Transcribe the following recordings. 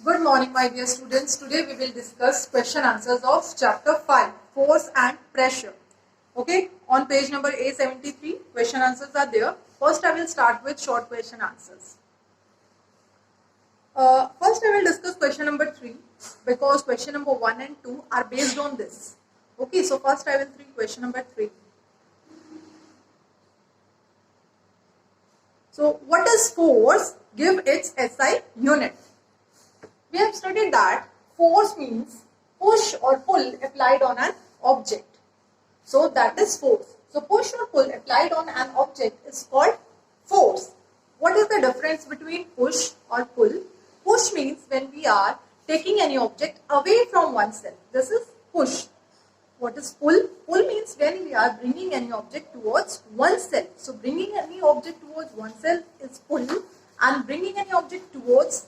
Good morning, my dear students. Today we will discuss question answers of chapter 5, Force and Pressure. Okay, on page number A73, question answers are there. First, I will start with short question answers. First, I will discuss question number 3 because question number 1 and 2 are based on this. Okay, so first I will read question number 3. So, what is force? Give its SI unit. We have studied that force means push or pull applied on an object. So that is force. So push or pull applied on an object is called force. What is the difference between push or pull? Push means when we are taking any object away from oneself. This is push. What is pull? Pull means when we are bringing any object towards oneself. So bringing any object towards oneself is pull, and bringing any object towards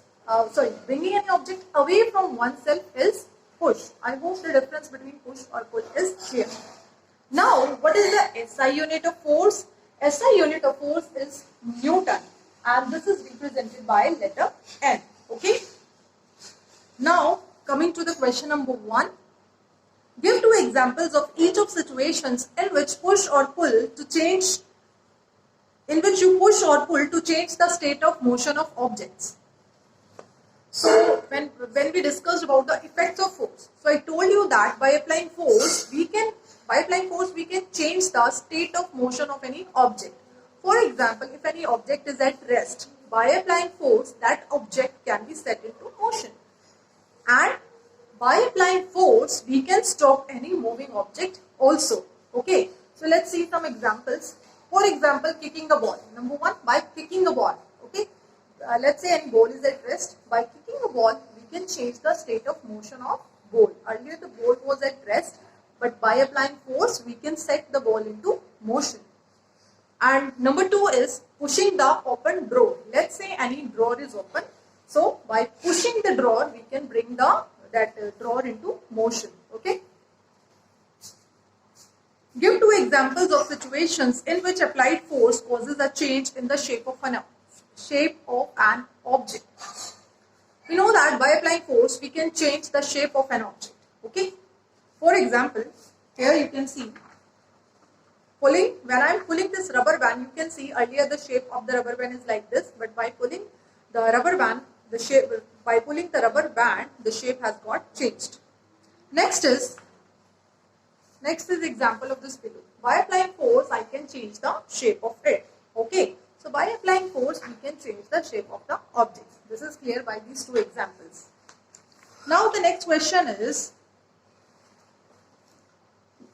bringing any object away from oneself is push. I hope the difference between push or pull is clear. Now, what is the SI unit of force? SI unit of force is Newton, and this is represented by letter N. Okay. Now, coming to the question number 1. Give 2 examples of each of situations in which push or pull to change, in which you push or pull to change the state of motion of objects. So when we discussed about the effects of force, so I told you that by applying force we can change the state of motion of any object. For example, if any object is at rest, by applying force that object can be set into motion, and by applying force we can stop any moving object also. Okay, so let's see some examples. For example, kicking the ball. Number 1, by kicking the ball. Okay. Let's say any ball is at rest. By kicking a ball, we can change the state of motion of ball. Earlier the ball was at rest, but by applying force, we can set the ball into motion. And number 2 is pushing the open drawer. Let's say any drawer is open. So by pushing the drawer, we can bring that drawer into motion. Okay. Give 2 examples of situations in which applied force causes a change in the shape of an object. We know that by applying force we can change the shape of an object. Okay. For example, here you can see when I am pulling this rubber band, you can see earlier the shape of the rubber band is like this, but by pulling the rubber band, the shape has got changed. Next is example of this pillow. By applying force I can change the shape of it. Okay. So by applying force, we can change the shape of the object. This is clear by these 2 examples. Now the next question is,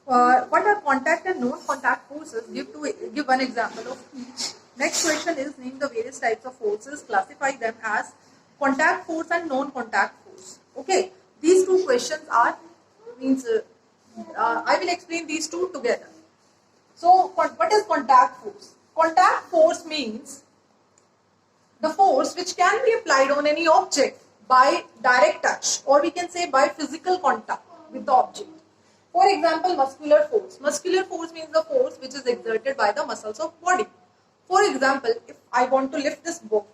what are contact and non-contact forces? Give one example of each. Next question is, name the various types of forces. Classify them as contact force and non-contact force. Okay, these 2 questions are I will explain these 2 together. So what is contact force? Contact force means the force which can be applied on any object by direct touch, or we can say by physical contact with the object. For example, muscular force. Muscular force means the force which is exerted by the muscles of body. For example, if I want to lift this book,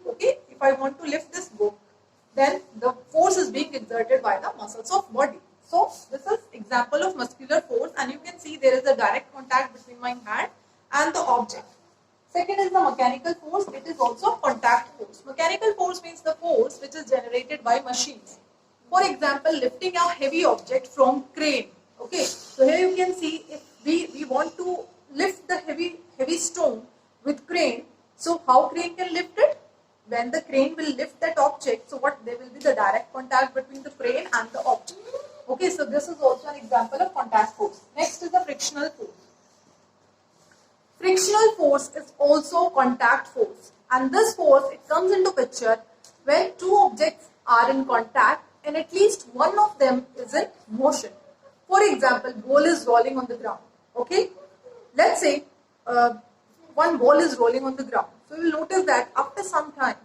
okay, then the force is being exerted by the muscles of body. So this is example of muscular force, and you can see there is a direct contact between my hand and the object. Second is the mechanical force. It is also contact force. Mechanical force means the force which is generated by machines. For example, lifting a heavy object from crane. Okay, so here you can see if we want to lift the heavy stone with crane. So how crane can lift it? When the crane will lift that object, so there will be the direct contact between the crane and the object. Okay, so this is also an example of contact force. Next is the frictional force. Frictional force is also contact force, and this force, it comes into picture when 2 objects are in contact and at least one of them is in motion. For example, ball is rolling on the ground. Okay, let's say one ball is rolling on the ground. So you will notice that after some time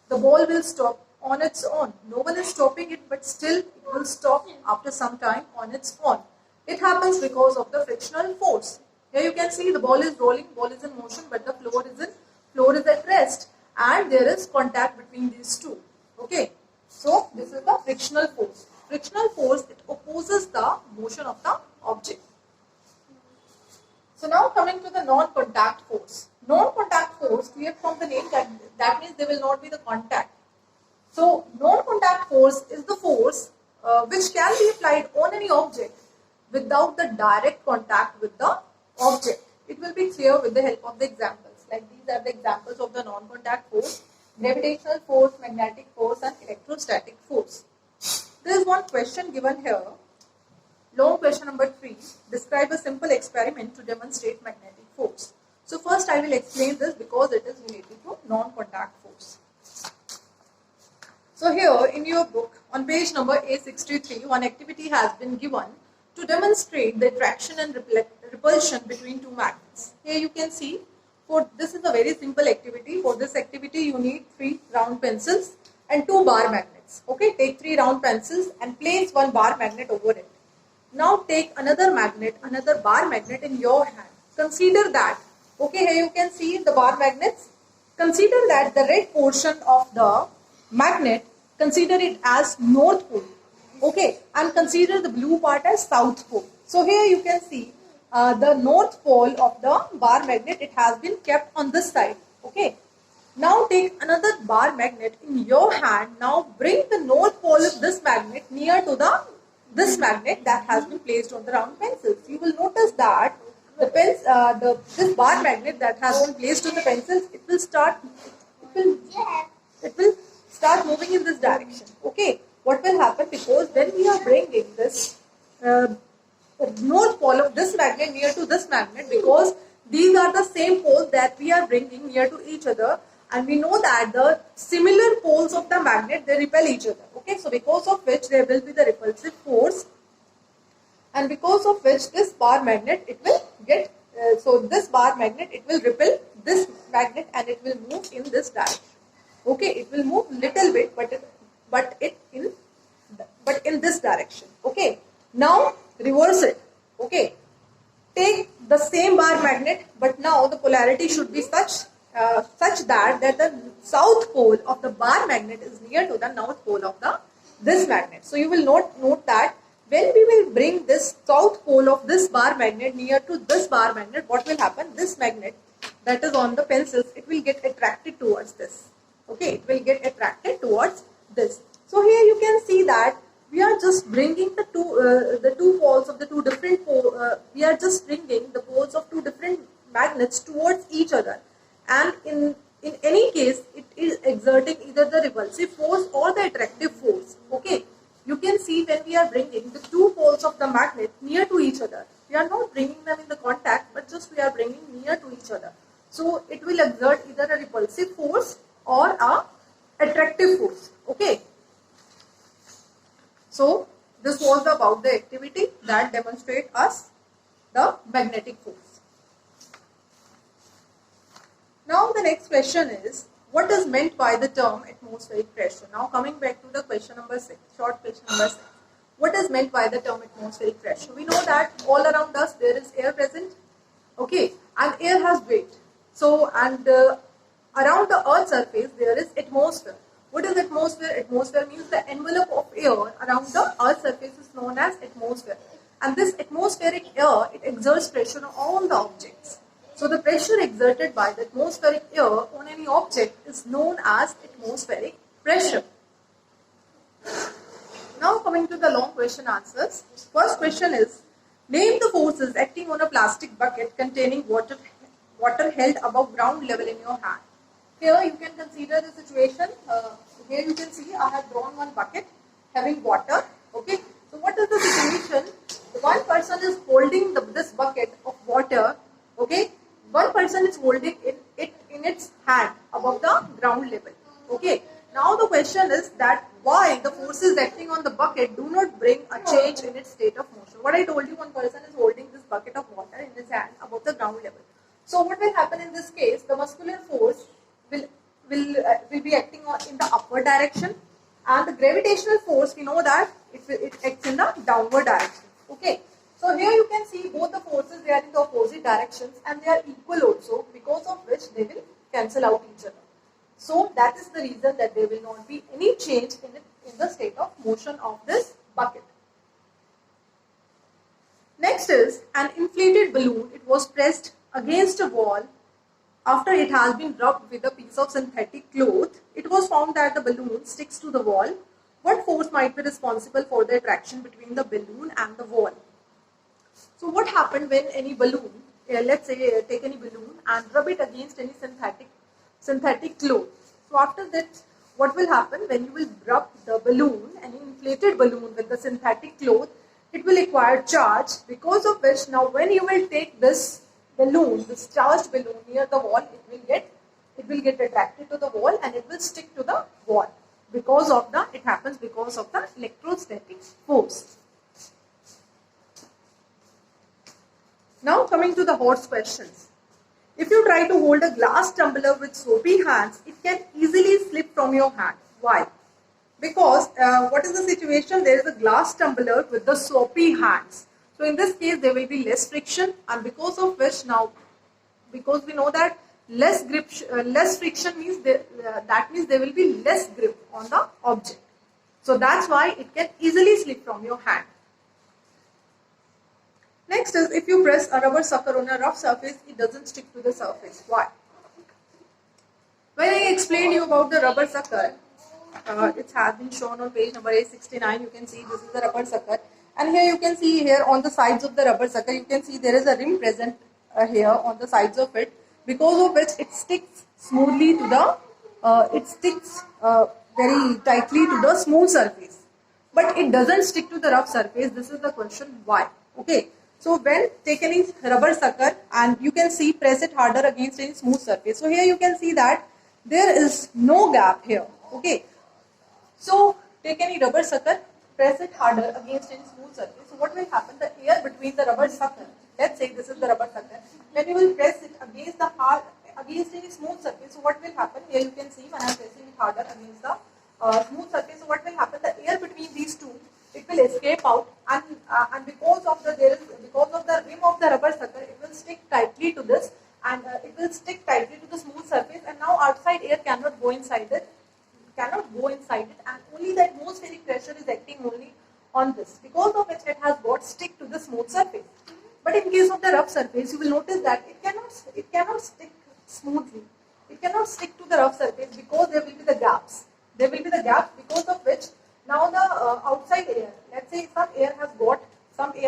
the ball will stop on its own. No one is stopping it, but still it will stop after some time on its own. It happens because of the frictional force. Here you can see the ball is rolling, ball is in motion, but the floor is at rest, and there is contact between these 2. Okay. So So this is the frictional force. Frictional force, it opposes the motion of the object. So now coming to the non-contact force. Non-contact force, clear from the name, that means there will not be the contact. So non-contact force is the force which can be applied on any object without the direct contact with the object. It will be clear with the help of the examples. Like these are the examples of the non-contact force: gravitational force, magnetic force, and electrostatic force. There is one question given here. Long question number 3. Describe a simple experiment to demonstrate magnetic force. So first I will explain this because it is related to non-contact force. So here in your book on page number A63, one activity has been given to demonstrate the attraction and repulsion between two magnets. Here you can see, this is a very simple activity. For this activity you need 3 round pencils and 2 bar magnets. Okay, take 3 round pencils and place 1 bar magnet over it. Now take another bar magnet in your hand. Consider that, okay, here you can see the bar magnets. Consider that the red portion of the magnet, consider it as north pole, okay, and consider the blue part as south pole. So here you can see the north pole of the bar magnet, it has been kept on this side, okay. Now take another bar magnet in your hand. Now bring the north pole of this magnet near to this magnet that has been placed on the round pencils. You will notice that this bar magnet that has been placed on the pencils, it will start moving in this direction. Okay, what will happen, because when we are bringing this north pole of this magnet near to this magnet, because these are the same poles that we are bringing near to each other, and we know that the similar poles of the magnet, they repel each other. Okay, so because of which there will be the repulsive force, and because of which this bar magnet, it will get this bar magnet, it will repel this magnet and it will move in this direction. Okay, it will move little bit, but in this direction. Okay, now reverse it. Okay, take the same bar magnet, but now the polarity should be such that the south pole of the bar magnet is near to the north pole of this magnet. So you will note that when we will bring this south pole of this bar magnet near to this bar magnet, what will happen? This magnet that is on the pencils, it will get attracted towards this. Okay, it will get attracted towards this. So here you can see that we are just bringing the two poles of the two different we are just bringing the poles of two different magnets towards each other, and in any case it is exerting either the repulsive force or the attractive force. Okay, you can see when we are bringing the two poles of the magnet near to each other, we are not bringing them in the contact, but just we are bringing near to each other. So it will exert either a repulsive force or a attractive force. Okay, so this was about the activity that demonstrate us the magnetic force. Now the next question is, what is meant by the term atmospheric pressure? Now coming back to the question number 6, short question number 6. What is meant by the term atmospheric pressure? We know that all around us there is air present, okay, and air has weight. So, and around the earth's surface there is atmosphere. What is atmosphere? Atmosphere means the envelope of air around the earth's surface is known as atmosphere. And this atmospheric air, it exerts pressure on all the objects. So the pressure exerted by the atmospheric air on any object is known as atmospheric pressure. Now coming to the long question answers. First question is, name the forces acting on a plastic bucket containing water held above ground level in your hand. Here you can consider the situation. Here you can see I have drawn one bucket having water. Okay. So what is the situation? One person is holding this bucket of water. Okay. One person is holding it in its hand above the ground level. Okay. Now the question is that why the forces acting on the bucket do not bring a change in its state of motion. What I told you, one person is holding this bucket of water in his hand above the ground level. So what will happen in this case? The muscular force will be acting in the upward direction, and the gravitational force, we know that it acts in the downward direction. Okay. So here you can see both the forces, they are in the opposite directions and they are equal also, because of which they will cancel out each other. So that is the reason that there will not be any change in in the state of motion of this bucket. Next is an inflated balloon. It was pressed against a wall. After it has been rubbed with a piece of synthetic cloth, it was found that the balloon sticks to the wall. What force might be responsible for the attraction between the balloon and the wall? So what happened when any balloon, let's say take any balloon and rub it against any synthetic cloth. So after that, what will happen when you will rub the balloon, any inflated balloon with the synthetic cloth, it will acquire charge, because of which now when you will take this balloon, this charged balloon near the wall, it will get attracted to the wall and it will stick to the wall. It happens because of the electrostatic force. Now coming to the horse questions. If you try to hold a glass tumbler with soapy hands, it can easily slip from your hand. Why? Because what is the situation? There is a glass tumbler with the soapy hands. So in this case, there will be less friction, and because of which now, because we know that less friction means that means there will be less grip on the object. So that's why it can easily slip from your hand. Next is, if you press a rubber sucker on a rough surface, it doesn't stick to the surface. Why? When I explained you about the rubber sucker, it has been shown on page number 869. You can see this is the rubber sucker, and here you can see here on the sides of the rubber sucker, you can see there is a rim present here on the sides of it, because of which it sticks smoothly to the, very tightly to the smooth surface. But it doesn't stick to the rough surface. This is the question why. Okay. So when take any rubber sucker and you can see press it harder against any smooth surface. So here you can see that there is no gap here. Okay. So take any rubber sucker, press it harder against any smooth surface. So what will happen? The air between the rubber sucker, let's say this is the rubber sucker, when you will press it against any smooth surface, so what will happen? Here you can see when I am pressing it harder against the smooth surface, so what will happen? The air between these two, it will escape out, and because of the rim of the rubber sucker, it will stick tightly to this, and it will stick tightly to the smooth surface, and now outside air cannot go inside it, and only the atmospheric pressure is acting only on this, because of which it has got stick to the smooth surface. But in case of the rough surface, you will notice that it cannot stick smoothly. It cannot stick to the rough surface because there will be the gaps. There will be the gaps, because of which now the outside air, let's say some air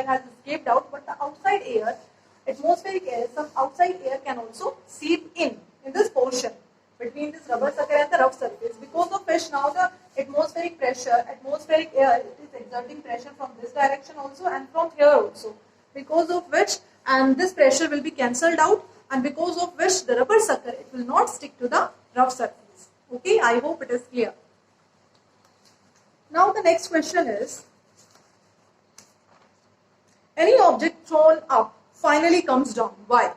has escaped out, but the outside air, atmospheric air, some outside air can also seep in this portion between this rubber sucker and the rough surface, because of which now the atmospheric air, it is exerting pressure from this direction also and from here also, because of which, and this pressure will be cancelled out, and because of which the rubber sucker, it will not stick to the rough surface. Okay, I hope it is clear. Now the next question is, any object thrown up finally comes down. Why?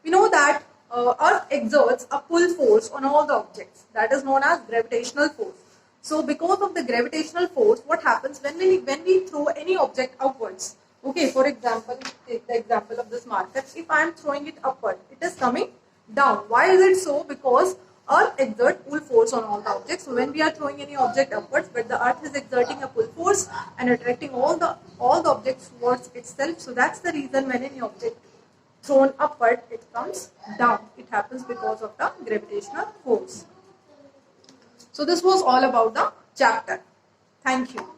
We know that Earth exerts a pull force on all the objects, that is known as gravitational force. So because of the gravitational force, what happens when we throw any object upwards? Okay, for example, take the example of this marker. If I am throwing it upward, it is coming down. Why is it so? Because Earth exerts pull force on all the objects. So when we are throwing any object upwards, but the Earth is exerting a pull force and attracting all the objects towards itself. So that's the reason when any object thrown upward, it comes down. It happens because of the gravitational force. So this was all about the chapter. Thank you.